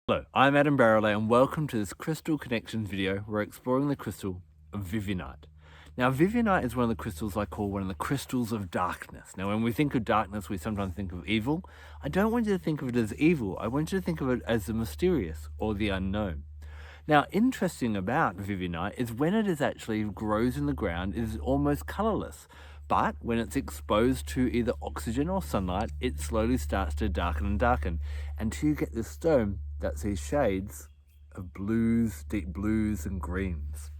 Hello, I'm Adam Barralet and welcome to this Crystal Connections video. We're exploring the crystal of Vivianite. Now, Vivianite is one of the crystals I call one of the crystals of darkness. Now, when we think of darkness, we sometimes think of evil. I don't want you to think of it as evil. I want you to think of it as the mysterious or the unknown. Now, interesting about Vivianite is when it is actually grows in the ground, it is almost colourless. But when it's exposed to either oxygen or sunlight, it slowly starts to darken and darken until you get this stone that's these shades of blues, deep blues and greens.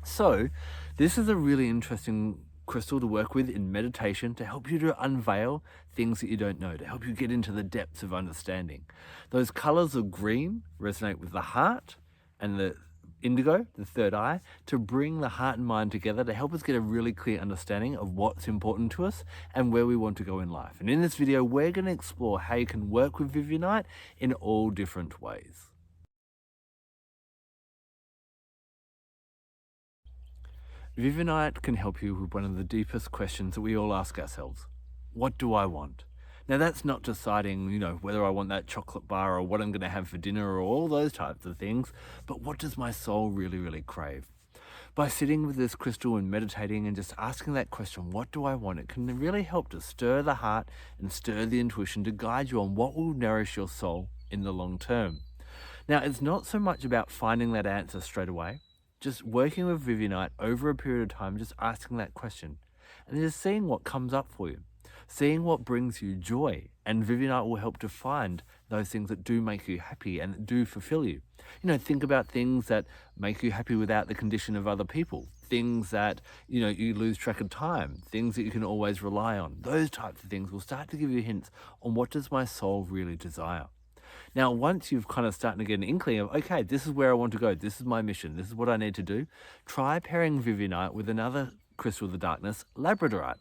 So this is a really interesting crystal to work with in meditation to help you to unveil things that you don't know, to help you get into the depths of understanding. Those colors of green resonate with the heart and the indigo, the third eye, to bring the heart and mind together to help us get a really clear understanding of what's important to us and where we want to go in life. And in this video, we're going to explore how you can work with Vivianite in all different ways. Vivianite can help you with one of the deepest questions that we all ask ourselves. What do I want? Now that's not deciding, whether I want that chocolate bar or what I'm going to have for dinner or all those types of things, but what does my soul really, really crave? By sitting with this crystal and meditating and just asking that question, what do I want? It can really help to stir the heart and stir the intuition to guide you on what will nourish your soul in the long term. Now, it's not so much about finding that answer straight away, just working with Vivianite over a period of time, just asking that question and just seeing what comes up for you, seeing what brings you joy. And Vivianite will help to find those things that do make you happy and that do fulfill you. Think about things that make you happy without the condition of other people, things that, you lose track of time, things that you can always rely on. Those types of things will start to give you hints on what does my soul really desire. Now, once you've kind of starting to get an inkling of, okay, this is where I want to go, this is my mission, this is what I need to do, try pairing Vivianite with another crystal of the darkness, labradorite.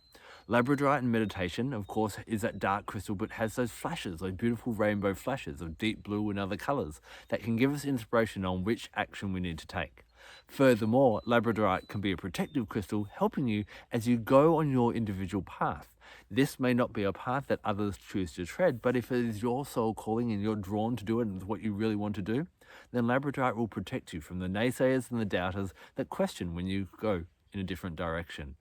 Labradorite in meditation, of course, is that dark crystal, but has those flashes, those beautiful rainbow flashes of deep blue and other colors that can give us inspiration on which action we need to take. Furthermore, labradorite can be a protective crystal, helping you as you go on your individual path. This may not be a path that others choose to tread, but if it is your soul calling and you're drawn to do it and it's what you really want to do, then labradorite will protect you from the naysayers and the doubters that question when you go in a different direction.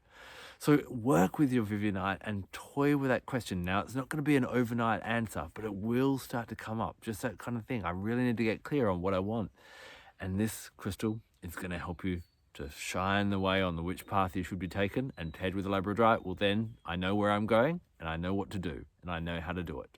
So work with your Vivianite and toy with that question. Now, it's not going to be an overnight answer, but it will start to come up. Just that kind of thing. I really need to get clear on what I want. And this crystal is going to help you to shine the way on the which path you should be taken, and paired with the labradorite, well then I know where I'm going and I know what to do and I know how to do it.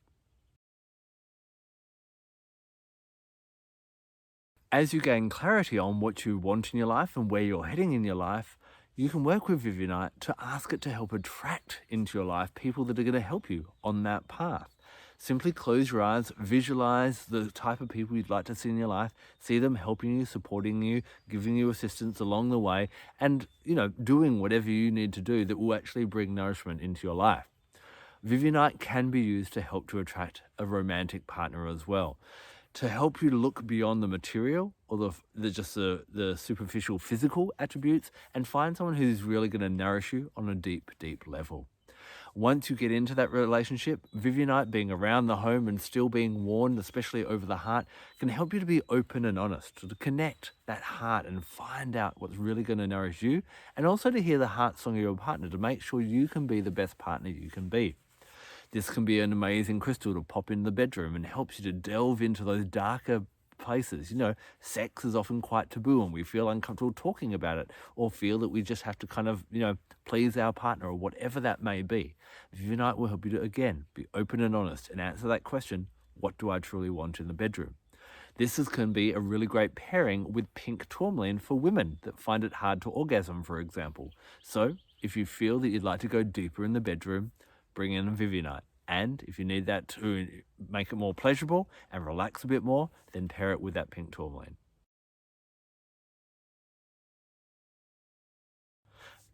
As you gain clarity on what you want in your life and where you're heading in your life, you can work with Vivianite to ask it to help attract into your life people that are going to help you on that path. Simply close your eyes, visualize the type of people you'd like to see in your life, see them helping you, supporting you, giving you assistance along the way, and, doing whatever you need to do that will actually bring nourishment into your life. Vivianite can be used to help to attract a romantic partner as well, to help you to look beyond the material or the superficial physical attributes and find someone who's really going to nourish you on a deep, deep level. Once you get into that relationship, Vivianite being around the home and still being worn, especially over the heart, can help you to be open and honest, to connect that heart and find out what's really going to nourish you, and also to hear the heart song of your partner to make sure you can be the best partner you can be. This can be an amazing crystal to pop in the bedroom and helps you to delve into those darker places. Sex is often quite taboo and we feel uncomfortable talking about it, or feel that we just have to kind of, please our partner or whatever that may be. Vivianite will help you to, again, be open and honest and answer that question, what do I truly want in the bedroom? Can be a really great pairing with pink tourmaline for women that find it hard to orgasm, for example. So if you feel that you'd like to go deeper in the bedroom, bring in a Vivianite. And if you need that to make it more pleasurable and relax a bit more, then pair it with that pink tourmaline.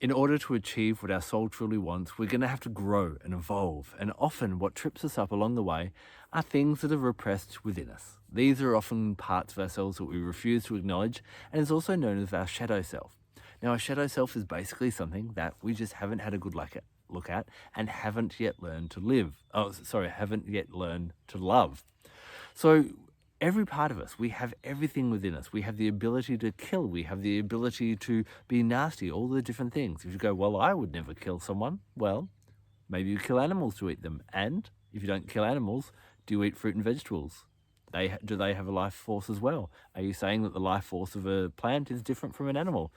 In order to achieve what our soul truly wants, we're going to have to grow and evolve. And often what trips us up along the way are things that are repressed within us. These are often parts of ourselves that we refuse to acknowledge, and is also known as our shadow self. Now, our shadow self is basically something that we just haven't had a good look at and haven't yet learned to live. Haven't yet learned to love. So Every part of us, we have everything within us. We have the ability to kill. We have the ability to be nasty, all the different things. If you go, well, I would never kill someone, well, maybe you kill animals to eat them. And if you don't kill animals, do you eat fruit and vegetables? Do they have a life force as well? Are you saying that the life force of a plant is different from an animal?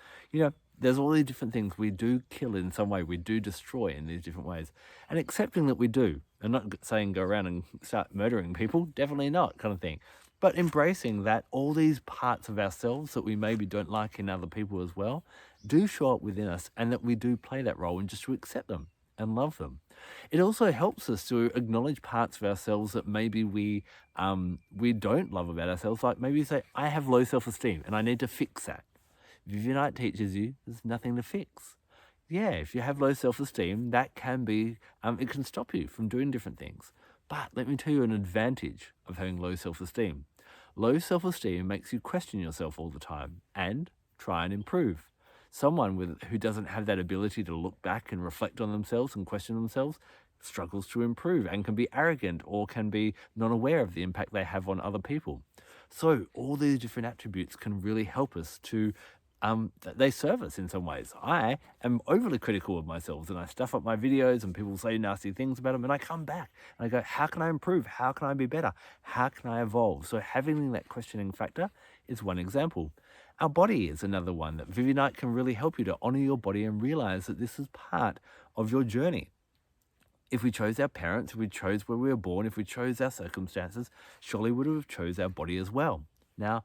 There's all these different things. We do kill in some way. We do destroy in these different ways. And accepting that we do, and not saying go around and start murdering people, definitely not, kind of thing. But embracing that all these parts of ourselves that we maybe don't like in other people as well, do show up within us, and that we do play that role, and just to accept them and love them. It also helps us to acknowledge parts of ourselves that maybe we don't love about ourselves. Like maybe you say, I have low self-esteem and I need to fix that. Vivianite teaches you there's nothing to fix. Yeah, if you have low self-esteem, that can be, it can stop you from doing different things. But let me tell you an advantage of having low self-esteem. Low self-esteem makes you question yourself all the time and try and improve. Someone who doesn't have that ability to look back and reflect on themselves and question themselves struggles to improve and can be arrogant or can be not aware of the impact they have on other people. So all these different attributes can really help us to, they serve us in some ways. I am overly critical of myself and I stuff up my videos and people say nasty things about them, and I come back and I go, how can I improve? How can I be better? How can I evolve? So having that questioning factor is one example. Our body is another one that Vivianite can really help you to honor your body and realize that this is part of your journey. If we chose our parents, if we chose where we were born, if we chose our circumstances, surely we would have chose our body as well. Now,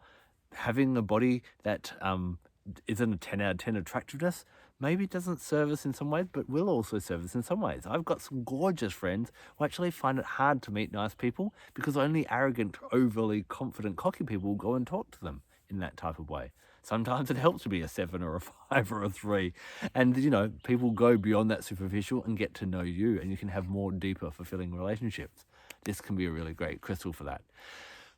having a body that isn't a 10 out of 10 attractiveness, maybe it doesn't serve us in some ways, but will also serve us in some ways. I've got some gorgeous friends who actually find it hard to meet nice people because only arrogant, overly confident, cocky people will go and talk to them in that type of way. Sometimes it helps to be a 7 or a 5 or a 3. And, people go beyond that superficial and get to know you, and you can have more deeper, fulfilling relationships. This can be a really great crystal for that.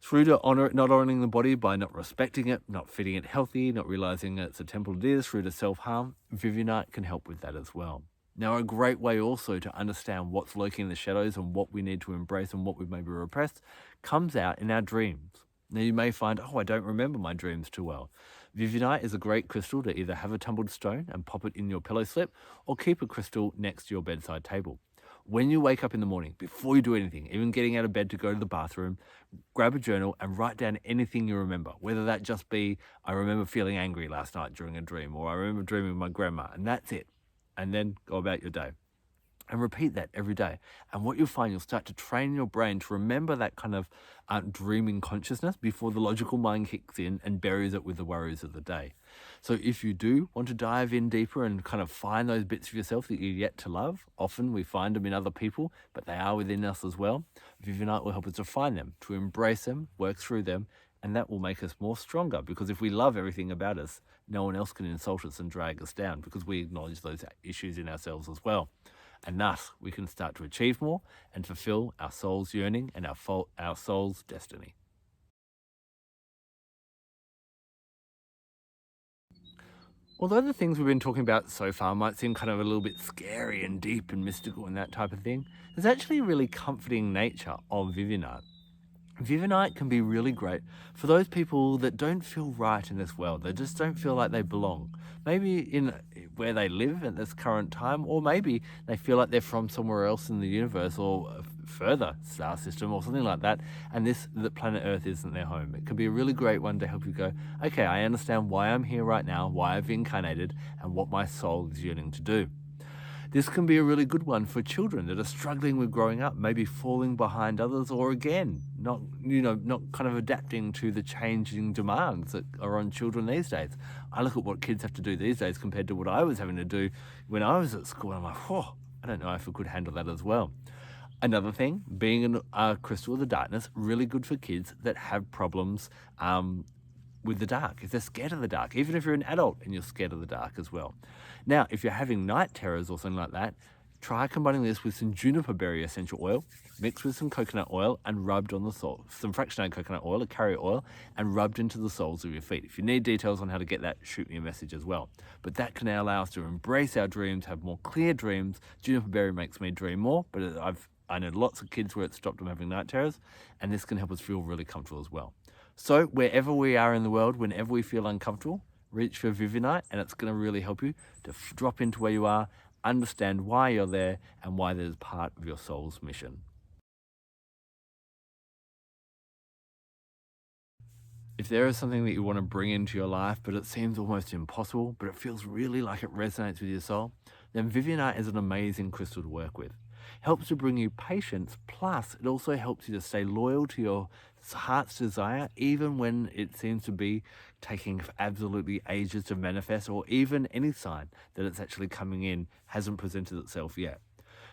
Through to not honoring the body by not respecting it, not feeding it healthy, not realizing it's a temple it is, through to self-harm, Vivianite can help with that as well. Now, a great way also to understand what's lurking in the shadows and what we need to embrace and what we maybe repressed comes out in our dreams. Now, you may find, I don't remember my dreams too well. Vivianite is a great crystal to either have a tumbled stone and pop it in your pillow slip or keep a crystal next to your bedside table. When you wake up in the morning, before you do anything, even getting out of bed to go to the bathroom, grab a journal and write down anything you remember, whether that just be, I remember feeling angry last night during a dream, or I remember dreaming of my grandma, and that's it. And then go about your day. And repeat that every day. And what you'll find, you'll start to train your brain to remember that kind of dreaming consciousness before the logical mind kicks in and buries it with the worries of the day. So if you do want to dive in deeper and kind of find those bits of yourself that you're yet to love, often we find them in other people, but they are within us as well. Vivianite will help us to find them, to embrace them, work through them, and that will make us more stronger, because if we love everything about us, no one else can insult us and drag us down, because we acknowledge those issues in ourselves as well. And thus, we can start to achieve more and fulfill our soul's yearning and our soul's destiny. Although the things we've been talking about so far might seem kind of a little bit scary and deep and mystical and that type of thing, there's actually a really comforting nature of Vivianite. Vivianite can be really great for those people that don't feel right in this world. They just don't feel like they belong. Maybe in where they live at this current time, or maybe they feel like they're from somewhere else in the universe or a further star system or something like that, and the planet Earth isn't their home. It can be a really great one to help you go, okay, I understand why I'm here right now, why I've incarnated, and what my soul is yearning to do. This can be a really good one for children that are struggling with growing up, maybe falling behind others, or again, not kind of adapting to the changing demands that are on children these days. I look at what kids have to do these days compared to what I was having to do when I was at school, and I'm like, I don't know if I could handle that as well. Another thing, being a crystal of the darkness, really good for kids that have problems with the dark, if they're scared of the dark, even if you're an adult and you're scared of the dark as well. Now, if you're having night terrors or something like that, try combining this with some juniper berry essential oil, mixed with some coconut oil and rubbed on the soles, some fractionated coconut oil, a carrier oil, and rubbed into the soles of your feet. If you need details on how to get that, shoot me a message as well. But that can now allow us to embrace our dreams, have more clear dreams. Juniper berry makes me dream more, but I know lots of kids where it stopped them having night terrors, and this can help us feel really comfortable as well. So wherever we are in the world, whenever we feel uncomfortable, reach for Vivianite, and it's going to really help you to drop into where you are, understand why you're there, and why there's part of your soul's mission. If there is something that you want to bring into your life, but it seems almost impossible, but it feels really like it resonates with your soul, then Vivianite is an amazing crystal to work with. Helps to bring you patience, plus it also helps you to stay loyal to your heart's desire, even when it seems to be taking absolutely ages to manifest, or even any sign that it's actually coming in hasn't presented itself yet.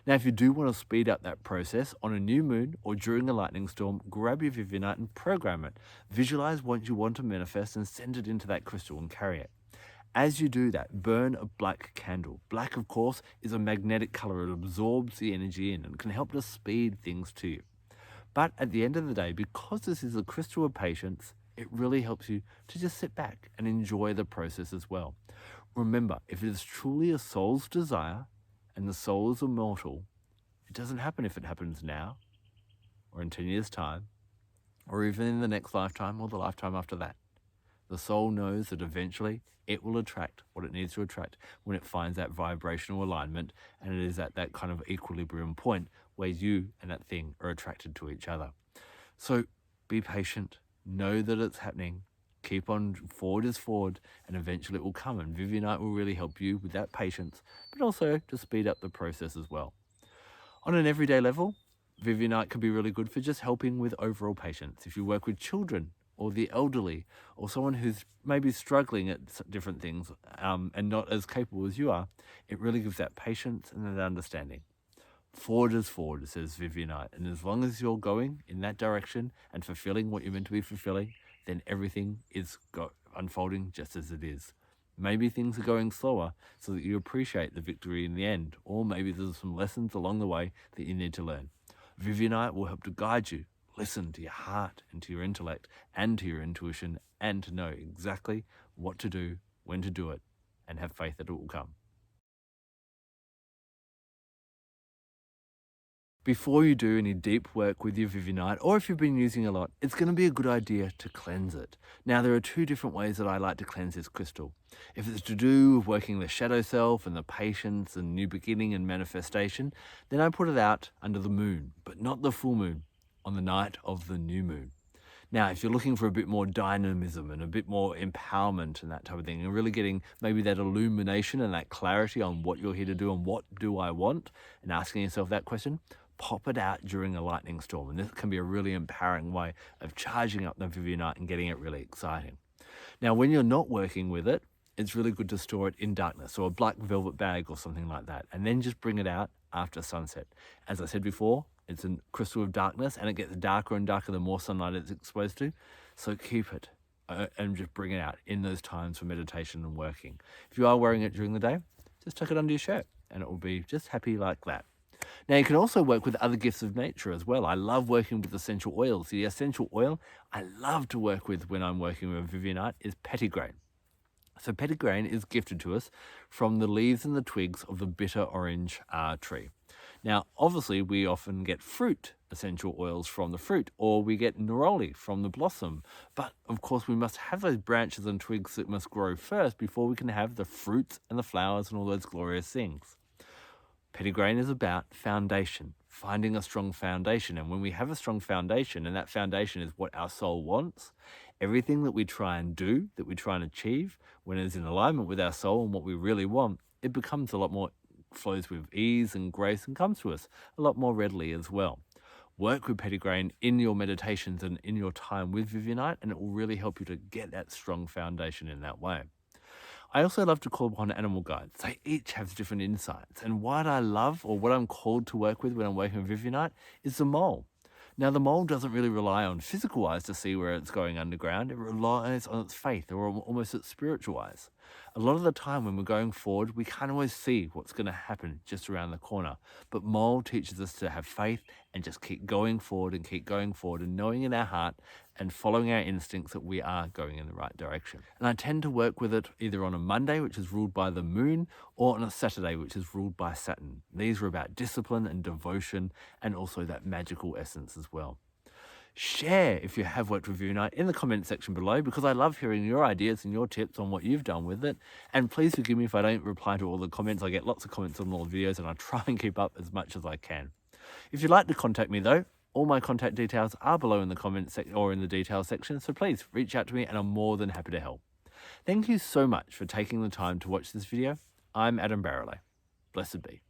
Now, if you do want to speed up that process on a new moon or during a lightning storm, grab your Vivianite and program it. Visualize what you want to manifest and send it into that crystal and carry it. As you do that, burn a black candle. Black, of course, is a magnetic color. It absorbs the energy in and can help to speed things to you. But at the end of the day, because this is a crystal of patience, it really helps you to just sit back and enjoy the process as well. Remember, if it is truly a soul's desire and the soul is immortal, it doesn't happen if it happens now or in 10 years' time or even in the next lifetime or the lifetime after that. The soul knows that eventually it will attract what it needs to attract when it finds that vibrational alignment, and it is at that kind of equilibrium point where you and that thing are attracted to each other. So be patient, know that it's happening, keep on, forward is forward, and eventually it will come. And Vivianite will really help you with that patience, but also to speed up the process as well. On an everyday level, Vivianite can be really good for just helping with overall patience. If you work with children or the elderly or someone who's maybe struggling at different things and not as capable as you are, it really gives that patience and that understanding. Forward is forward, says Vivianite, and as long as you're going in that direction and fulfilling what you're meant to be fulfilling, then everything is unfolding just as it is. Maybe things are going slower so that you appreciate the victory in the end, or maybe there's some lessons along the way that you need to learn. Vivianite will help to guide you. Listen to your heart and to your intellect and to your intuition, and to know exactly what to do, when to do it, and have faith that it will come. Before you do any deep work with your Vivianite, or if you've been using a lot, it's going to be a good idea to cleanse it. Now, there are two different ways that I like to cleanse this crystal. If it's to do with working the shadow self and the patience and new beginning and manifestation, then I put it out under the moon, but not the full moon, on the night of the new moon. Now, if you're looking for a bit more dynamism and a bit more empowerment and that type of thing, and really getting maybe that illumination and that clarity on what you're here to do and what do I want, and asking yourself that question, pop it out during a lightning storm. And this can be a really empowering way of charging up the Vivianite and getting it really exciting. Now, when you're not working with it, it's really good to store it in darkness, or a black velvet bag or something like that, and then just bring it out after sunset. As I said before, it's a crystal of darkness, and it gets darker and darker the more sunlight it's exposed to. So keep it and just bring it out in those times for meditation and working. If you are wearing it during the day, just tuck it under your shirt, and it will be just happy like that. Now, you can also work with other gifts of nature as well. I love working with essential oils. The essential oil I love to work with when I'm working with Vivianite is petitgrain. So petitgrain is gifted to us from the leaves and the twigs of the bitter orange tree. Now, obviously, we often get fruit essential oils from the fruit, or we get neroli from the blossom. But, of course, we must have those branches and twigs that must grow first before we can have the fruits and the flowers and all those glorious things. Petitgrain is about foundation, finding a strong foundation. And when we have a strong foundation, and that foundation is what our soul wants, everything that we try and do, that we try and achieve, when it's in alignment with our soul and what we really want, it becomes a lot more, flows with ease and grace and comes to us a lot more readily as well. Work with petitgrain in your meditations and in your time with Vivianite, and it will really help you to get that strong foundation in that way. I also love to call upon animal guides. They each have different insights. And what I love, or what I'm called to work with when I'm working with Vivianite, is the mole. Now, the mole doesn't really rely on physical eyes to see where it's going underground. It relies on its faith, or almost its spiritual eyes. A lot of the time when we're going forward, we can't always see what's going to happen just around the corner. But mole teaches us to have faith and just keep going forward and keep going forward, and knowing in our heart and following our instincts that we are going in the right direction. And I tend to work with it either on a Monday, which is ruled by the moon, or on a Saturday, which is ruled by Saturn. These are about discipline and devotion, and also that magical essence as well. Share if you have worked with Vivianite in the comment section below, because I love hearing your ideas and your tips on what you've done with it. And please forgive me if I don't reply to all the comments. I get lots of comments on all the videos and I try and keep up as much as I can. If you'd like to contact me though, all my contact details are below in the comments section or in the details section, so please reach out to me and I'm more than happy to help. Thank you so much for taking the time to watch this video. I'm Adam Barralet. Blessed be.